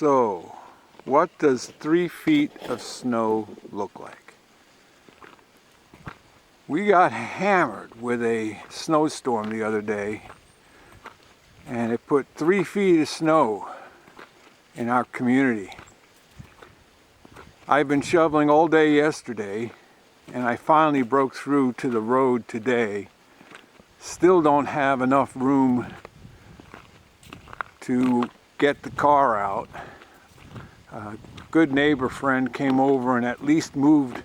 So, what does 3 feet of snow look like? We got hammered with a snowstorm the other day, and it put 3 feet of snow in our community. I've been shoveling all day yesterday, and I finally broke through to the road today. Still don't have enough room to get the car out. A good neighbor friend came over and at least moved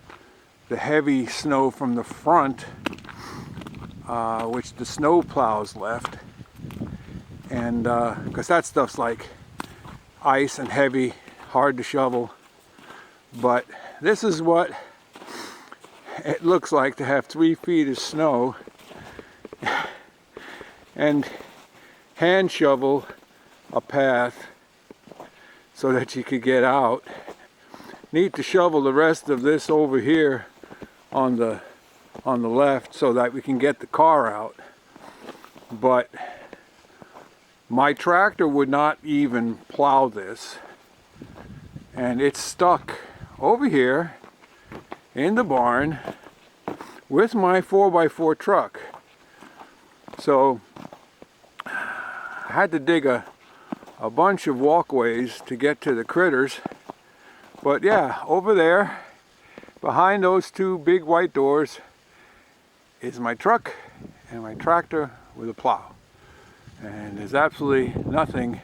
the heavy snow from the front, which the snow plows left, and because that stuff's like ice and heavy, hard to shovel. But this is what it looks like to have 3 feet of snow and hand shovel a path so that you could get out. Need to shovel the rest of this over here on the left so that we can get the car out. But my tractor would not even plow this, and it's stuck over here in the barn with my 4x4 truck. So I had to dig a bunch of walkways to get to the critters. But yeah, over there behind those two big white doors is my truck and my tractor with a plow, and there's absolutely nothing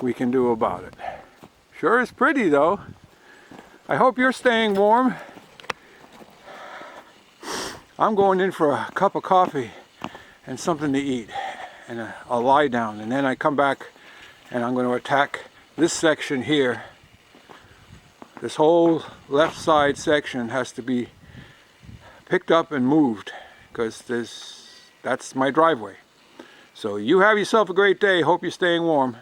we can do about it. Sure is pretty though. I hope you're staying warm. I'm going in for a cup of coffee and something to eat and a lie down, and then I come back and I'm going to attack this section here. This whole left side section has to be picked up and moved because that's my driveway. So you have yourself a great day. Hope you're staying warm.